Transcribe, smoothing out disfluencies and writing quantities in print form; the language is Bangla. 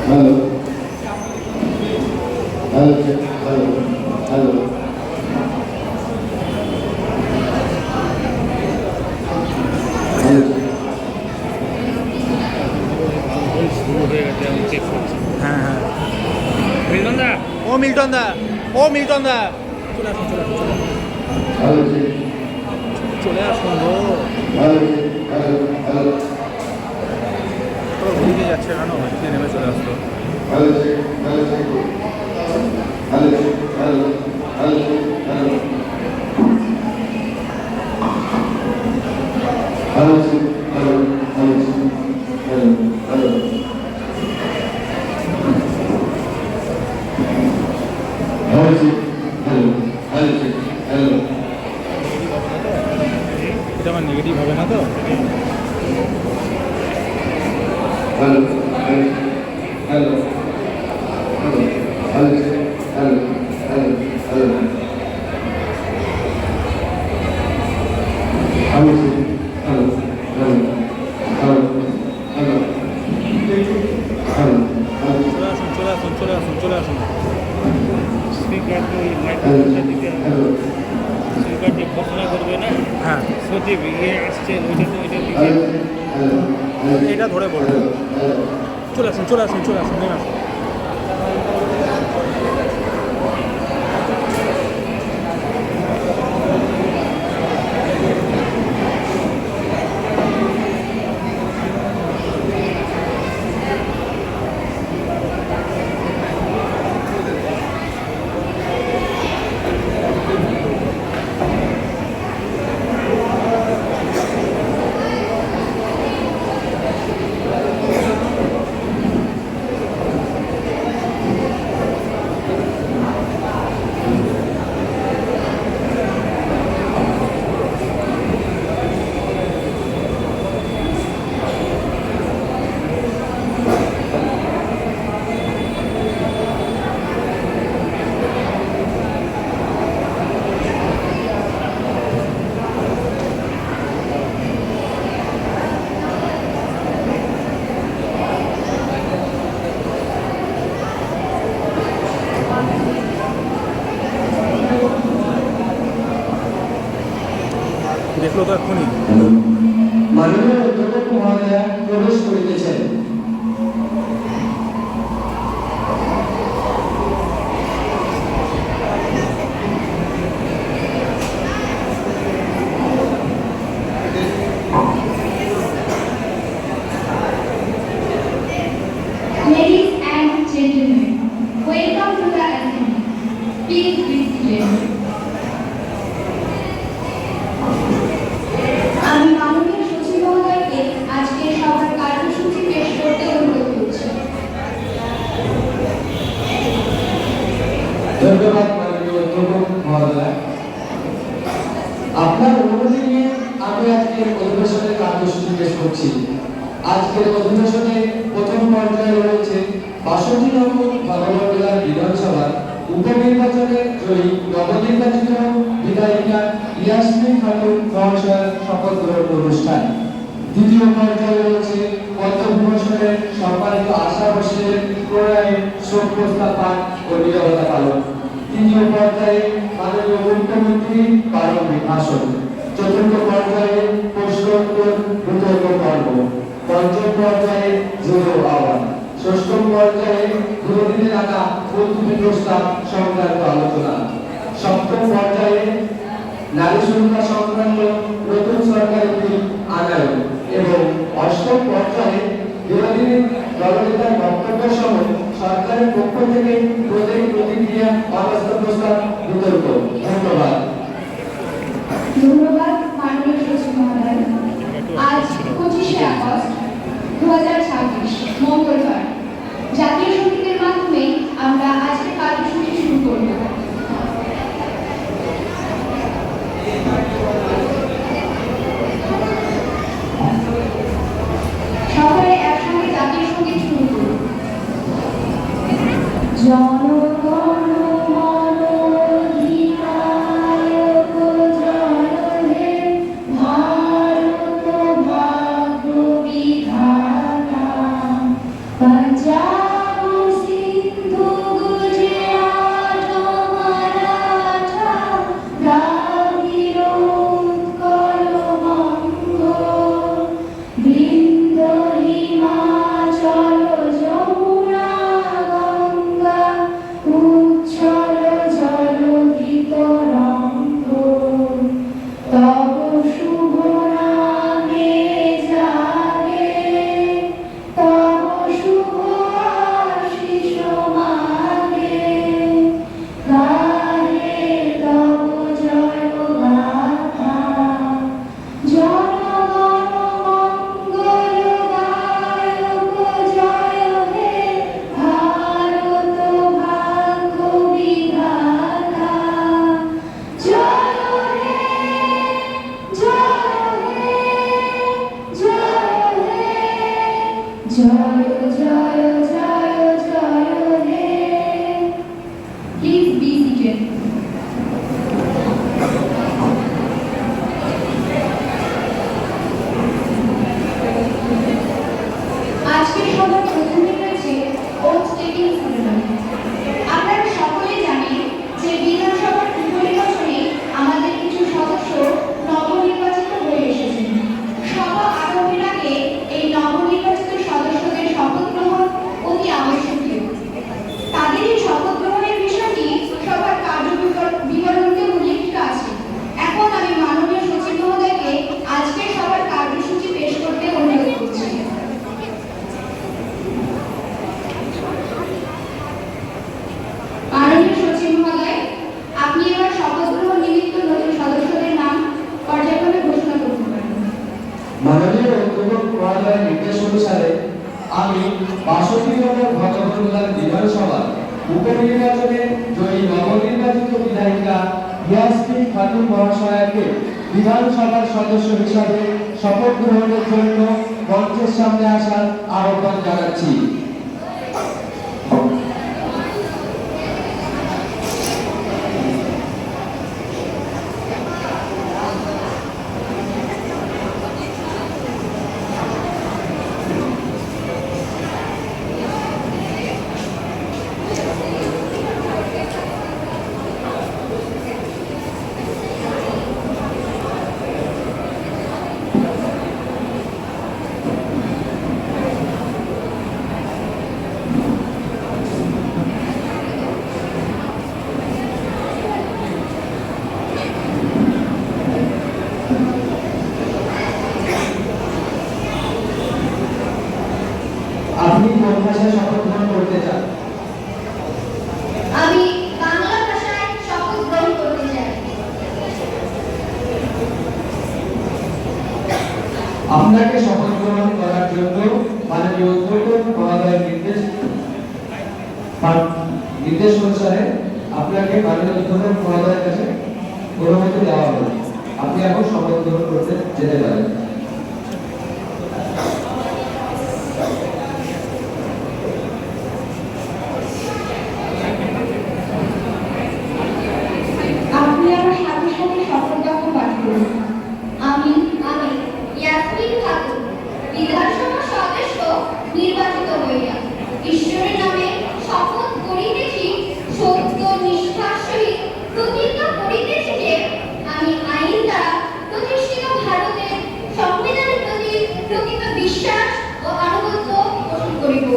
হ্যালো হ্যালো হ্যালো হ্যালো হ্যাঁ হ্যাঁ মিলন দা, ও মিল্টন দা, ও মিল্টন দা, চলে আসুন চলে আসুন হ্যালো চলে আসুন গো। হ্যালো হ্যালো হ্যালো ওদিকে যাচ্ছে কেন? ওদিকে নেমে চলে আসতো। Hello hello hello hello hello hello hello hello hello hello এটা আমার নেগেটিভ হবে না তো? চলে আসুন চলে আসুন চলে আসুন চলে আসুন। স্পিকারকে ওই মাইক্রোফোনটা দিতে হবে। স্পিকার যে ঘোষণা করবে না, হ্যাঁ সচিব ইয়ে আসছে, ওইটাতে ওইটা দিকে এটা ধরে বলবো। চলে আসুন চলে আসুন চলে আসুন নেমে আসুন। দেখলো তো এক্ষুনি। মাননীয় অধ্যাপক মহোদয়া প্রবেশ করিতেছেন। Ladies and gentlemen, welcome to the assembly. Please be seated. আমি মাননীয় সচিব মহোদয়কে আজকে সবার কার্যসূচি পেশ করতে অনুরোধ করছি। ধন্যবাদ মাননীয় অধ্যাপক মহোদয়া। আপনার অনুমতি নিয়ে আমি আজকের অধিবেশনের কার্যসূচি পেশ করছি। আজকের অধিবেশনে প্রথম পর্যায়ে রয়েছে ৬২ নম্বর ভগবান জেলার বিধানসভার উপনির্বাচনের জয়ী নবনির্বাচিত বিধায়িকা ইয়াসমিন খাতুন মহাশয়ের শপথ গ্রহণ অনুষ্ঠান। দ্বিতীয় পর্যায়ে রয়েছে পদ্মভূষণের সম্মানিত আশা ভোসলের প্রয়াণে শোক প্রস্তাব পাঠ ও নীরবতা পালন। তৃতীয় পর্যায়ে মাননীয় মুখ্যমন্ত্রী প্রারম্ভিক ভাষণ। চতুর্থ পর্যায়ে প্রশ্নোত্তর বিতর্ক পর্ব। পঞ্চম পর্যায়ে জোড়ো আওয়াজ। ষষ্ঠ পর্যায়ে বিরোধীদের আনা প্রস্তুতি প্রস্তাব সংক্রান্ত আলোচনা। সপ্তম পর্যায়ে নারী সুরক্ষা সংক্রান্ত নতুন সরকারি বিল আনায়ন এবং অষ্টম পর্যায়ে বিরোধী দলনেতার বক্তব্য সহ সরকারের পক্ষ থেকে প্রত্যেক প্রতিক্রিয়া অবস্থা প্রস্তাব বিতর্ক। ধন্যবাদ। ধন্যবাদ মাননীয় সচিব মহোদয়। আজ 25শে আগস্ট 2026 মঙ্গলবার জাতীয় সঙ্গীতের মাধ্যমে আমরা আজকের কার্যসূচি শুরু করব। সকলে একসঙ্গে জাতীয় সঙ্গীত শুরু করব। জনগণ মন অধিনায়ক জনহে ভারত ভাগ্য বিধাতা পঞ্জাব জয় জয় জয় জয় হে। Please be seated. আজকের সভার প্রথমে রয়েছে ওথ টেকিং সেরেমনি। আপনারা সকলেই জানেন যে বিধানসভার উপনির্বাচনে আমাদের কিছু সদস্য নবনির্বাচিত হয়ে এসেছেন। সভা আরম্ভের আগে এই নবনির্বাচিত সদস্যদের শপথ গ্রহণ অতি আবশ্যকীয়। তাদের এই শপথ গ্রহণের বিষয়টি সভার কার্যবিবরণীতে উল্লেখিত আছে। এখন আমি মাননীয় সচিব মহোদয়কে আজকের সভার কার্যসূচি পেশ করতে অনুরোধ করছি। মাননীয় সচিব মহোদয়, আপনি এবার শপথ গ্রহণ নিমিত্ত নতুন সদস্যদের নাম পর্যায়ক্রমে ঘোষণা করতে পারেন। মাননীয় অধ্যক্ষ মহোদয়ের নির্দেশ অনুসারে আমি ৬২ নম্বর ভগবানগোলা বিধানসভা উপনির্বাচনে জয়ী নবনির্বাচিত বিধায়িকা ইয়াসমিন খাতুন মহাশয়াকে বিধানসভার সদস্য হিসাবে শপথ গ্রহণের জন্য মঞ্চের সামনে আসার আহ্বান জানাচ্ছি। আপনি কোন ভাষায় শপথ গ্রহণ করতে চান? আমি বাংলা ভাষায় শপথ গ্রহণ করতে চাই। আপনাকে শপথ গ্রহণ করার জন্য মাননীয় অধ্যক্ষ মহোদয়ের নির্দেশ অনুসারে আপনাকে মাননীয় অধ্যক্ষ মহোদয়ের কাছে অনুমতি দেওয়া হলো। আপনি এখন শপথ গ্রহণ করতে যেতে পারেন। আপনি আমার সাথে সাথে শপথ বাক্য পাঠ করুন। আমি ইয়াসমিন খাতুন বিধানসভা সদস্য নির্বাচিত হইয়া ঈশ্বরের নামে শপথ করিতেছি, সত্য নিষ্ঠার সহিত প্রতিজ্ঞা করিতেছি যে আমি আইন দ্বারা প্রতিষ্ঠিত ভারতের সংবিধানের প্রতি প্রকৃত বিশ্বাস ও আনুগত্য পোষণ করিব।